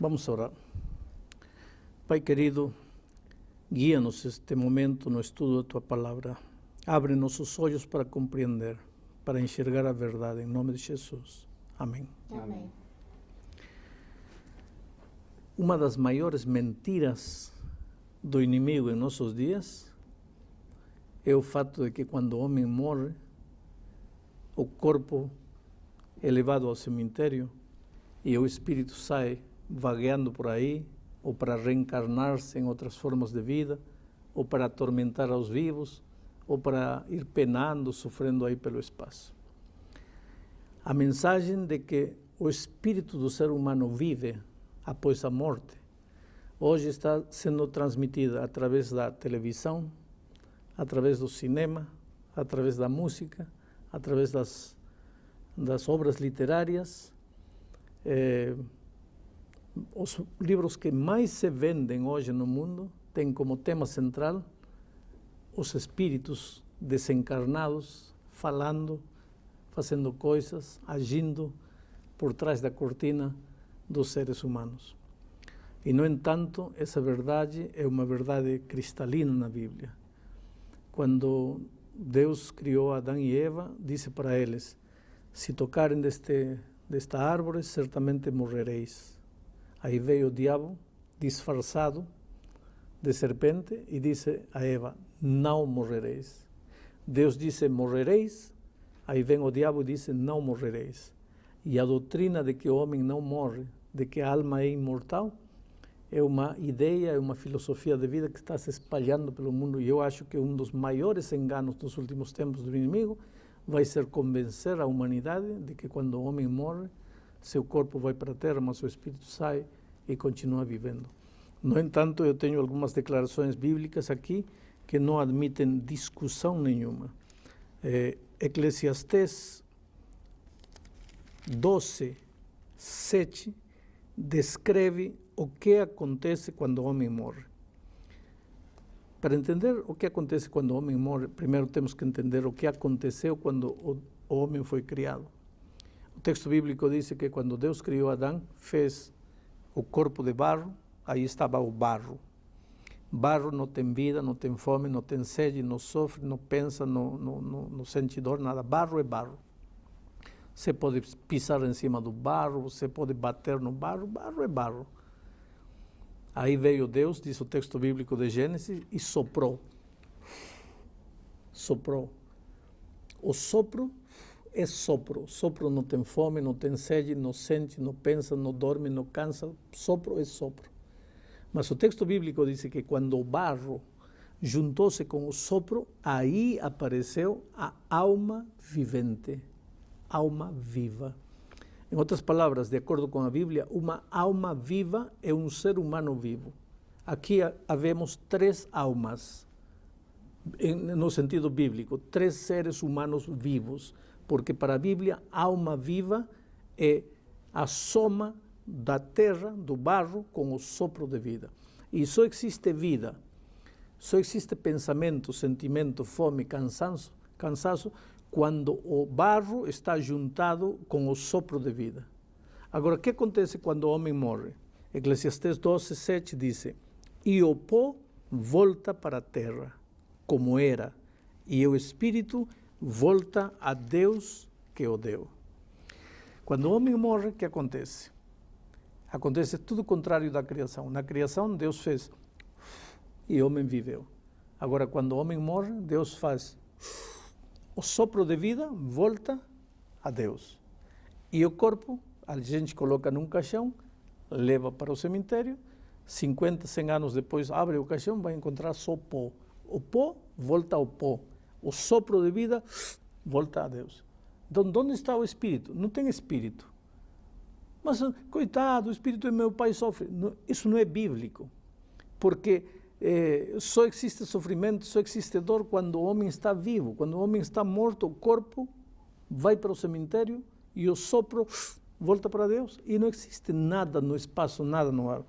Vamos a orar. Pai querido, guía-nos este momento no estudo de Tua Palavra. Abre nossos olhos para compreender, para enxergar a verdade, em nome de Jesus. Amém. Amém. Uma das maiores mentiras do inimigo em nossos dias é o fato de que quando o homem morre, o corpo é levado ao cemitério e o espírito sai vagueando por aí, ou para reencarnar-se em outras formas de vida, ou para atormentar aos vivos, ou para ir penando, sofrendo aí pelo espaço. A mensagem de que o espírito do ser humano vive após a morte, hoje está sendo transmitida através da televisão, através do cinema, através da música, através das obras literárias. Os livros que mais se vendem hoje no mundo têm como tema central os espíritos desencarnados falando, fazendo coisas, agindo por trás da cortina dos seres humanos. E, no entanto, essa verdade é uma verdade cristalina na Bíblia. Quando Deus criou Adão e Eva, disse para eles: se tocarem desta árvore, certamente morrereis. Aí veio o diabo, disfarçado de serpente, e disse a Eva: não morrereis. Deus disse: morrereis. Aí vem o diabo e disse: não morrereis. E a doutrina de que o homem não morre, de que a alma é imortal, é uma ideia, é uma filosofia de vida que está se espalhando pelo mundo. E eu acho que um dos maiores enganos dos últimos tempos do inimigo vai ser convencer a humanidade de que quando o homem morre, seu corpo vai para a terra, mas o espírito sai e continua vivendo. No entanto, eu tenho algumas declarações bíblicas aqui que não admitem discussão nenhuma. Eclesiastés 12:7 descreve o que acontece quando o homem morre. Para entender o que acontece quando o homem morre, primeiro temos que entender o que aconteceu quando o homem foi criado. O texto bíblico diz que quando Deus criou Adão, fez o corpo de barro, aí estava o barro. Barro não tem vida, não tem fome, não tem sede, não sofre, não pensa, não sente dor, nada. Barro é barro. Você pode pisar em cima do barro, você pode bater no barro, barro é barro. Aí veio Deus, diz o texto bíblico de Gênesis, e soprou. Soprou. O sopro é sopro. Sopro não tem fome, não tem sede, não sente, não pensa, não dorme, não cansa. Sopro é sopro. Mas o texto bíblico diz que quando o barro juntou-se com o sopro, aí apareceu a alma vivente, alma viva. Em outras palavras, de acordo com a Bíblia, uma alma viva é um ser humano vivo. Aqui havemos três almas, no sentido bíblico, três seres humanos vivos, porque para a Bíblia, alma viva é a soma da terra, do barro, com o sopro de vida. E só existe vida, só existe pensamento, sentimento, fome, cansaço, quando o barro está juntado com o sopro de vida. Agora, o que acontece quando o homem morre? Eclesiastés 12:7 diz: e o pó volta para a terra, como era, e o espírito volta a Deus que o deu. Quando o homem morre, o que acontece? Acontece tudo o contrário da criação. Na criação, Deus fez e o homem viveu. Agora, quando o homem morre, Deus faz o sopro de vida, volta a Deus. E o corpo, a gente coloca num caixão, leva para o cemitério, 50, 100 anos depois, abre o caixão, vai encontrar só pó. O pó volta ao pó. O sopro de vida volta a Deus. Então, onde está o espírito? Não tem espírito. Mas, coitado, o espírito do meu pai sofre. Não, isso não é bíblico. Porque só existe sofrimento, só existe dor quando o homem está vivo. Quando o homem está morto, o corpo vai para o cemitério e o sopro volta para Deus. E não existe nada no espaço, nada no ar.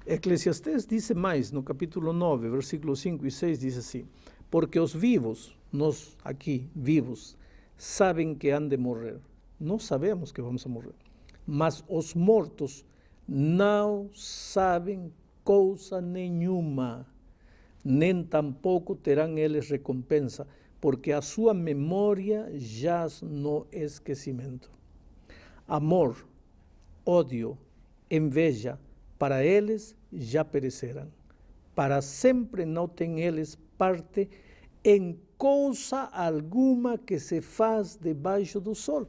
Eclesiastés diz mais, no capítulo 9, versículos 5 e 6, diz assim: porque os vivos, nós aqui, vivos, sabem que han de morrer. Nós sabemos que vamos a morrer. Mas os mortos não sabem coisa nenhuma, nem tampouco terão eles recompensa, porque a sua memória jaz no esquecimento. Amor, ódio, inveja, para eles já pereceram. Para sempre não têm eles parte em coisa alguma que se faz debaixo do sol.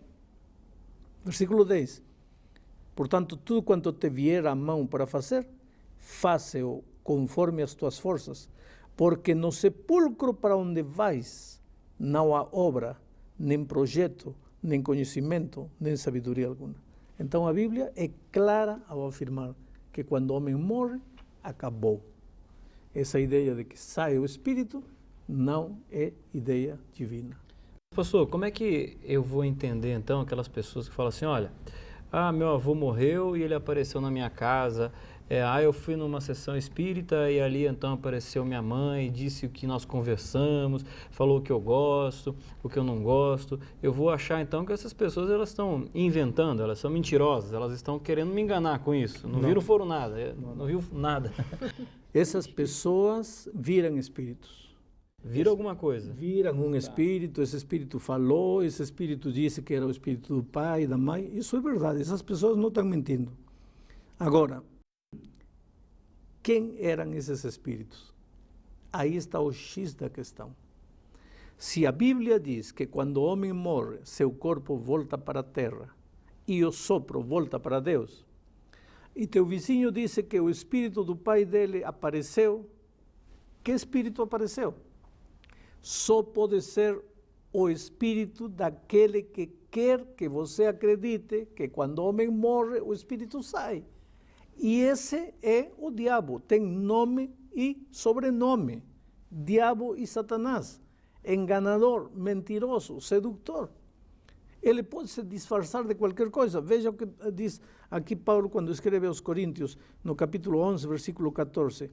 Versículo 10. Portanto, tudo quanto te vier à mão para fazer, faze-o conforme as tuas forças, porque no sepulcro para onde vais não há obra, nem projeto, nem conhecimento, nem sabedoria alguma. Então a Bíblia é clara ao afirmar que quando o homem morre, acabou. Essa ideia de que sai o espírito não é ideia divina. Pastor, como é que eu vou entender então aquelas pessoas que falam assim, olha, meu avô morreu e ele apareceu na minha casa, eu fui numa sessão espírita e ali então apareceu minha mãe, disse o que nós conversamos, falou o que eu gosto, o que eu não gosto. Eu vou achar então que essas pessoas elas estão inventando, elas são mentirosas, elas estão querendo me enganar com isso. Não viram foram nada, não viu nada. Essas pessoas viram espíritos. Viram alguma coisa? Viram um espírito, esse espírito falou, esse espírito disse que era o espírito do pai, da mãe. Isso é verdade, essas pessoas não estão mentindo. Agora, quem eram esses espíritos? Aí está o X da questão. Se a Bíblia diz que quando o homem morre, seu corpo volta para a terra e o sopro volta para Deus, e teu vizinho disse que o espírito do pai dele apareceu, que espírito apareceu? Só pode ser o espírito daquele que quer que você acredite que quando o homem morre, o espírito sai. E esse é o diabo, tem nome e sobrenome. Diabo e Satanás, enganador, mentiroso, sedutor. Ele pode se disfarçar de qualquer coisa. Veja o que diz aqui Paulo quando escreve aos Coríntios, no capítulo 11, versículo 14.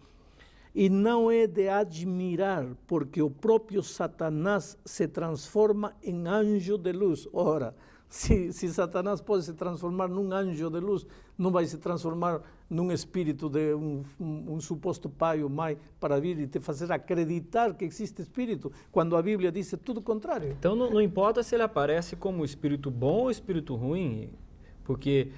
E não é de admirar, porque o próprio Satanás se transforma em anjo de luz. Ora, se Satanás pode se transformar num anjo de luz, não vai se transformar num espírito de um suposto pai ou mãe para vir e te fazer acreditar que existe espírito, quando a Bíblia diz tudo o contrário. Então não importa se ele aparece como espírito bom ou espírito ruim, porque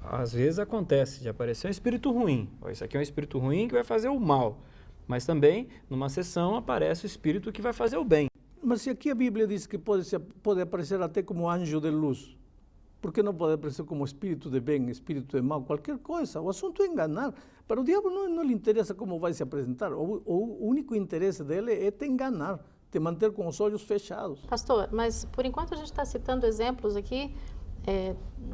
às vezes acontece de aparecer um espírito ruim. Isso aqui é um espírito ruim que vai fazer o mal, mas também numa sessão aparece o espírito que vai fazer o bem. Mas se aqui a Bíblia diz que pode aparecer até como anjo de luz, por que não pode aparecer como espírito de bem, espírito de mal, qualquer coisa? O assunto é enganar. Para o diabo não lhe interessa como vai se apresentar. O único interesse dele é te enganar, te manter com os olhos fechados. Pastor, mas por enquanto a gente está citando exemplos aqui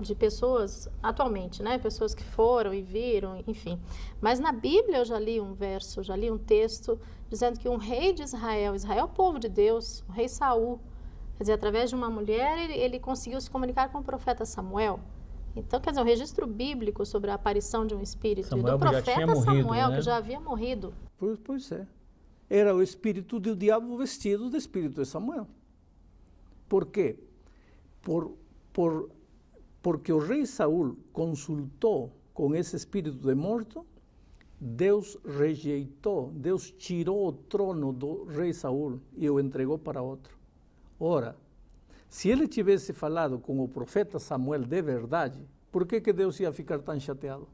de pessoas atualmente, né? Pessoas que foram e viram, enfim. Mas na Bíblia eu já li um verso, já li um texto dizendo que um rei de Israel, Israel é o povo de Deus, o rei Saul, quer dizer, através de uma mulher ele conseguiu se comunicar com o profeta Samuel. Então, quer dizer, um registro bíblico sobre a aparição de um espírito Samuel do profeta já tinha morrido, Samuel, né? que já havia morrido. Pois é. Era o espírito do diabo vestido de espírito de Samuel. Por quê? Porque o rei Saul consultou com esse espírito de morto, Deus rejeitou, Deus tirou o trono do rei Saul e o entregou para outro. Ora, se ele tivesse falado com o profeta Samuel de verdade, por que Deus ia ficar tão chateado?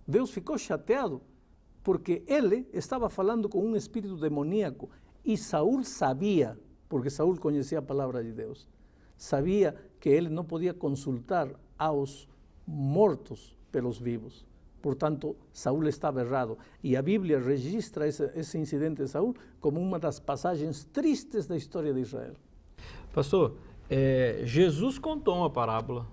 Deus ficou chateado porque ele estava falando com um espírito demoníaco e Saul sabia, porque Saul conhecia a palavra de Deus, sabia que ele não podia consultar aos mortos pelos vivos. Portanto, Saul estava errado. E a Bíblia registra esse incidente de Saul como uma das passagens tristes da história de Israel. Pastor, Jesus contou uma parábola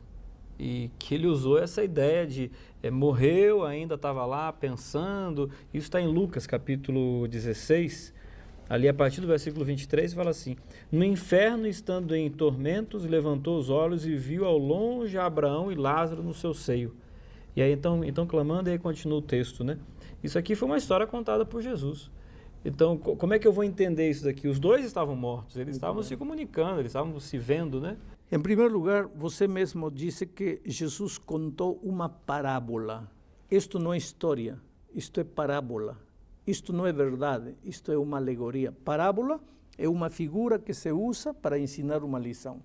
e que ele usou essa ideia de morreu, ainda estava lá pensando. Isso está em Lucas, capítulo 16, ali a partir do versículo 23, fala assim: no inferno, estando em tormentos, levantou os olhos e viu ao longe Abraão e Lázaro no seu seio. E aí então clamando, e aí continua o texto, né? Isso aqui foi uma história contada por Jesus. Então, como é que eu vou entender isso daqui? Os dois estavam mortos, eles estavam se comunicando, eles estavam se vendo, né? Em primeiro lugar, você mesmo disse que Jesus contou uma parábola. Isto não é história, isto é parábola. Isto não é verdade, isto é uma alegoria. Parábola é uma figura que se usa para ensinar uma lição.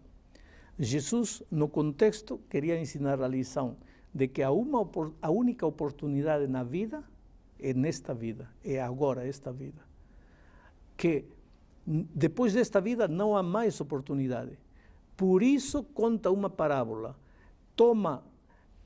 Jesus, no contexto, queria ensinar a lição de que a única oportunidade na vida é nesta vida, é agora esta vida. Que depois desta vida não há mais oportunidade. Por isso conta uma parábola. Toma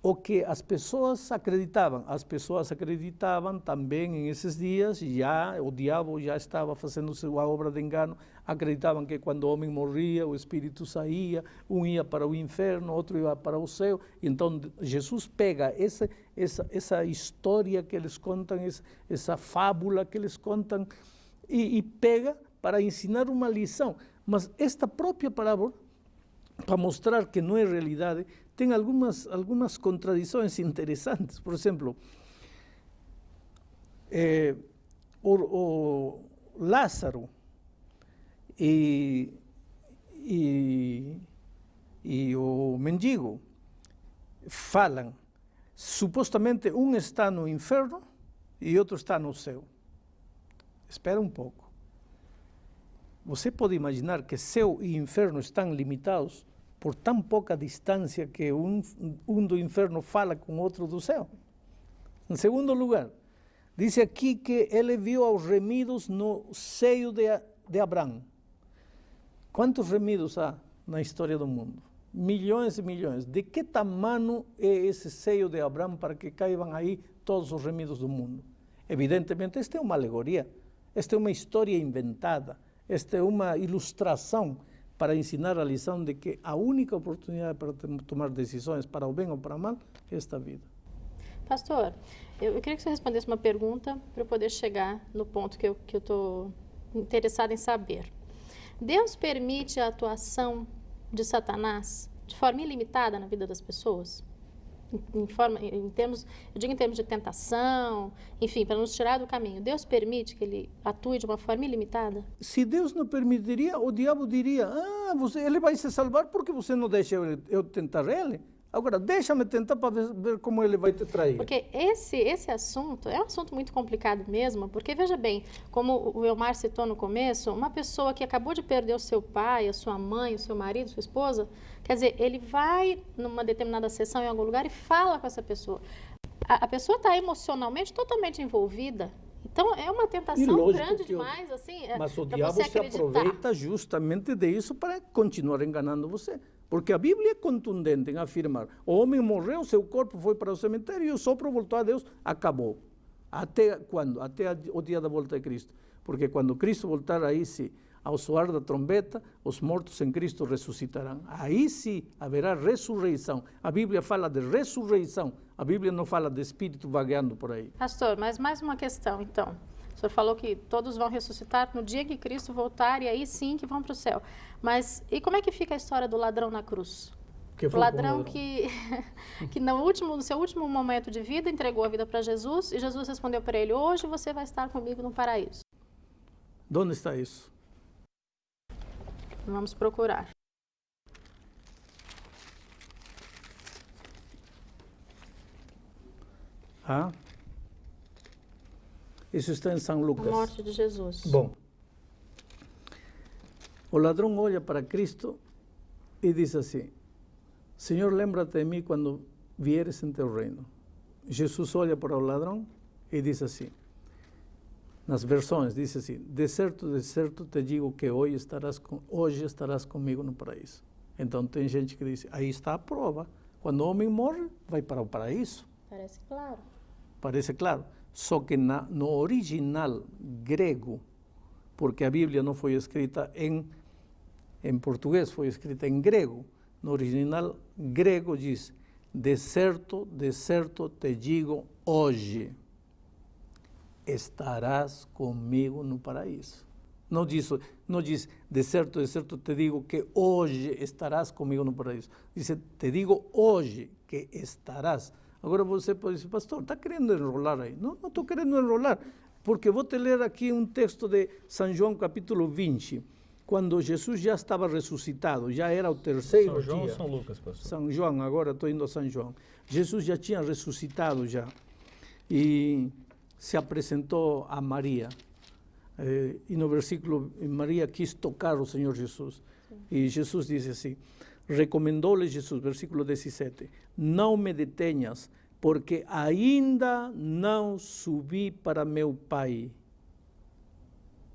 o que as pessoas acreditavam. As pessoas acreditavam também em esses dias, já o diabo já estava fazendo sua obra de engano, acreditavam que quando o homem morria, o espírito saía, um ia para o inferno, outro ia para o céu. Então Jesus pega essa história que eles contam, essa fábula que eles contam, e pega para ensinar uma lição. Mas esta própria parábola, para mostrar que não é realidade, tem algumas contradições interessantes. Por exemplo, o Lázaro e o mendigo falam, supostamente um está no inferno e outro está no céu. Espera um pouco. Você pode imaginar que céu e inferno estão limitados por tão pouca distância que um do inferno fala com outro do céu? Em segundo lugar, diz aqui que ele viu os remidos no seio de Abraão. Quantos remidos há na história do mundo? Milhões e milhões. De que tamanho é esse seio de Abraão para que caibam aí todos os remidos do mundo? Evidentemente, esta é uma alegoria, esta é uma história inventada, esta é uma ilustração para ensinar a lição de que a única oportunidade para tomar decisões para o bem ou para o mal é esta vida. Pastor, eu queria que você respondesse uma pergunta para eu poder chegar no ponto que eu estou interessada em saber. Deus permite a atuação de Satanás de forma ilimitada na vida das pessoas? Em termos de tentação, enfim, para nos tirar do caminho. Deus permite que ele atue de uma forma ilimitada? Se Deus não permitiria, o diabo diria, ele vai se salvar porque você não deixa eu tentar ele. Agora, deixa-me tentar para ver como ele vai te trair. Porque esse assunto é um assunto muito complicado mesmo, porque, veja bem, como o Elmar citou no começo, uma pessoa que acabou de perder o seu pai, a sua mãe, o seu marido, sua esposa, quer dizer, ele vai numa determinada sessão em algum lugar e fala com essa pessoa. A pessoa está emocionalmente totalmente envolvida. Então, é uma tentação grande demais, assim, mas o diabo se aproveita justamente disso para continuar enganando você. Porque a Bíblia é contundente em afirmar, o homem morreu, seu corpo foi para o cemitério e o sopro voltou a Deus, acabou. Até quando? Até o dia da volta de Cristo. Porque quando Cristo voltar, aí sim, ao soar da trombeta, os mortos em Cristo ressuscitarão. Aí sim haverá ressurreição. A Bíblia fala de ressurreição. A Bíblia não fala de espírito vagueando por aí. Pastor, mas mais uma questão, então. O senhor falou que todos vão ressuscitar no dia que Cristo voltar e aí sim que vão para o céu. Mas e como é que fica a história do ladrão na cruz? O ladrão que no seu último momento de vida entregou a vida para Jesus e Jesus respondeu para ele, hoje você vai estar comigo no paraíso. De onde está isso? Vamos procurar. Isso está em São Lucas. A morte de Jesus. Bom, o ladrão olha para Cristo e diz assim, Senhor, lembra-te de mim quando vieres em teu reino. Jesus olha para o ladrão e diz assim, nas versões, diz assim, de certo te digo que hoje estarás comigo no paraíso. Então tem gente que diz, aí está a prova, quando o homem morre, vai para o paraíso. Parece claro. Parece claro. Só que no original grego, porque a Bíblia não foi escrita em português, foi escrita em grego. No original grego diz, de certo te digo hoje, estarás comigo no paraíso. Não diz, de certo te digo que hoje estarás comigo no paraíso. Diz, te digo hoje que estarás. Agora você pode dizer, pastor, está querendo enrolar aí? Não estou querendo enrolar, porque vou te ler aqui um texto de São João, capítulo 20, quando Jesus já estava ressuscitado, já era o terceiro São João dia. ou São Lucas, pastor? São João, agora estou indo a São João. Jesus já tinha ressuscitado já e se apresentou a Maria. E no versículo, Maria quis tocar o Senhor Jesus. E Jesus disse assim, recomendou-lhe Jesus, versículo 17, não me detenhas, porque ainda não subi para meu Pai.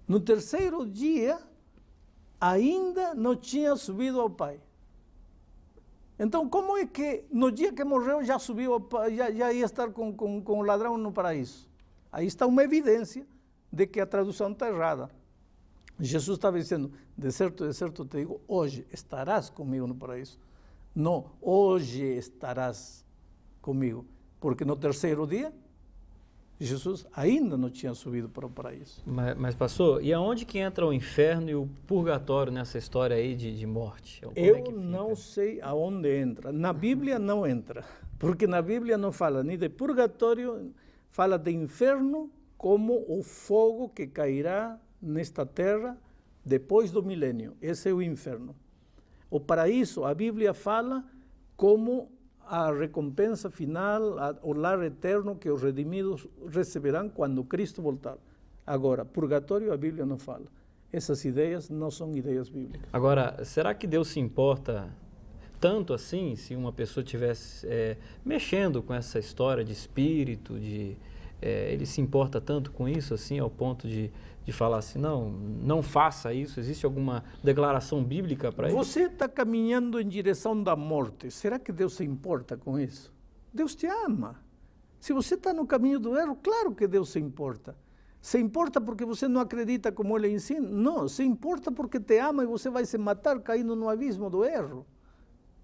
No terceiro dia, ainda não tinha subido ao Pai. Então, como é que no dia que morreu já subiu ao Pai, já ia estar com o ladrão no paraíso? Aí está uma evidência de que a tradução está errada. Jesus estava dizendo, de certo te digo, hoje estarás comigo no paraíso. Não, hoje estarás comigo. Porque no terceiro dia, Jesus ainda não tinha subido para o paraíso. Mas pastor, e aonde que entra o inferno e o purgatório nessa história aí de morte? Como é Eu que fica? não sei aonde entra. Na Bíblia não entra. Porque na Bíblia não fala nem de purgatório, fala de inferno como o fogo que cairá nesta terra depois do milênio. Esse é o inferno. O paraíso, a Bíblia fala como a recompensa final, o lar eterno que os redimidos receberão quando Cristo voltar. Agora, purgatório a Bíblia não fala. Essas ideias não são ideias bíblicas. Agora, será que Deus se importa tanto assim, se uma pessoa estivesse mexendo com essa história de espírito, ele se importa tanto com isso, assim, ao ponto de falar assim, não faça isso? Existe alguma declaração bíblica para isso? Você está caminhando em direção da morte. Será que Deus se importa com isso? Deus te ama. Se você está no caminho do erro, claro que Deus se importa. Se importa porque você não acredita como Ele ensina? Não, se importa porque te ama e você vai se matar caindo no abismo do erro.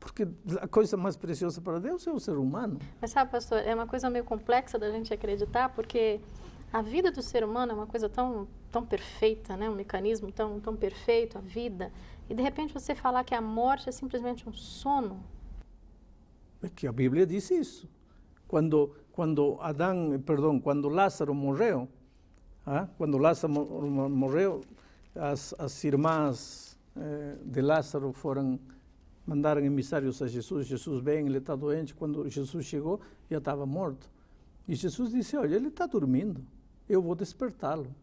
Porque a coisa mais preciosa para Deus é o ser humano. Mas sabe, pastor, é uma coisa meio complexa da gente acreditar, porque a vida do ser humano é uma coisa tão perfeita, né? Um mecanismo tão perfeito, a vida. E de repente você falar que a morte é simplesmente um sono. É que a Bíblia diz isso. Quando Lázaro morreu, as irmãs de Lázaro mandaram emissários a Jesus. Jesus vem, ele está doente. Quando Jesus chegou, já estava morto. E Jesus disse, olha, ele está dormindo, eu vou despertá-lo.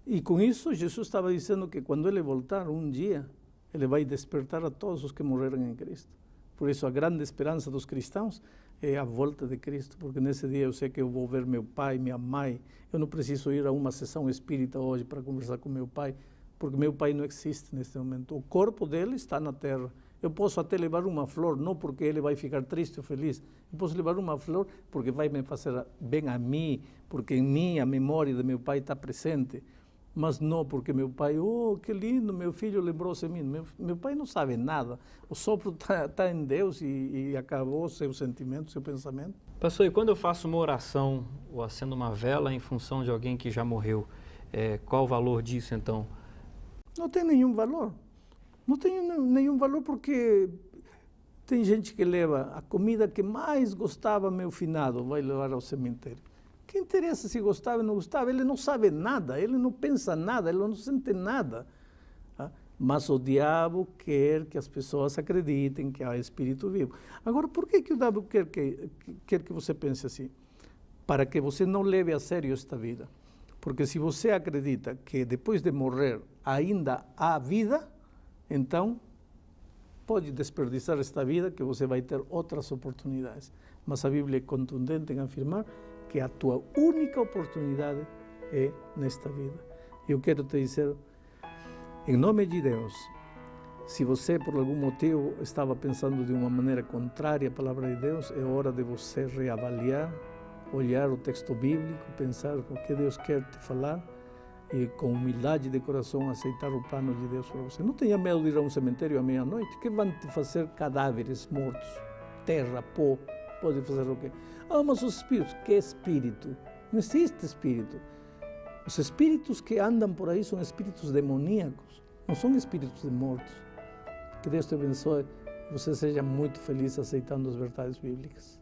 E com isso, Jesus estava dizendo que quando ele voltar um dia, ele vai despertar a todos os que morreram em Cristo. Por isso, a grande esperança dos cristãos é a volta de Cristo, porque nesse dia eu sei que eu vou ver meu pai, minha mãe. Eu não preciso ir a uma sessão espírita hoje para conversar com meu pai, porque meu pai não existe neste momento. O corpo dele está na terra. Eu posso até levar uma flor, não porque ele vai ficar triste ou feliz. Eu posso levar uma flor porque vai me fazer bem a mim, porque em mim a memória de meu pai está presente. Mas não porque meu pai, oh, que lindo, meu filho lembrou-se de mim. Meu pai não sabe nada. O sopro está em Deus e acabou seu sentimento, seu pensamento. Pastor, e quando eu faço uma oração ou acendo uma vela em função de alguém que já morreu, qual o valor disso então? Não tem nenhum valor. Não tem nenhum valor porque tem gente que leva a comida que mais gostava meu finado, vai levar ao cemitério. Que interessa se gostava ou não gostava? Ele não sabe nada, ele não pensa nada, ele não sente nada. Mas o diabo quer que as pessoas acreditem que há espírito vivo. Agora, por que o diabo quer que você pense assim? Para que você não leve a sério esta vida. Porque se você acredita que depois de morrer ainda há vida, então pode desperdiçar esta vida que você vai ter outras oportunidades. Mas a Bíblia é contundente em afirmar que a tua única oportunidade é nesta vida. Eu quero te dizer, em nome de Deus, se você por algum motivo estava pensando de uma maneira contrária à palavra de Deus, é hora de você reavaliar, olhar o texto bíblico, pensar o que Deus quer te falar e com humildade de coração aceitar o plano de Deus para você. Não tenha medo de ir a um cemitério à meia-noite, que vão te fazer cadáveres mortos, terra, pó, pode fazer o quê? Mas os espíritos, que espírito? Não existe espírito. Os espíritos que andam por aí são espíritos demoníacos, não são espíritos de mortos. Que Deus te abençoe e você seja muito feliz aceitando as verdades bíblicas.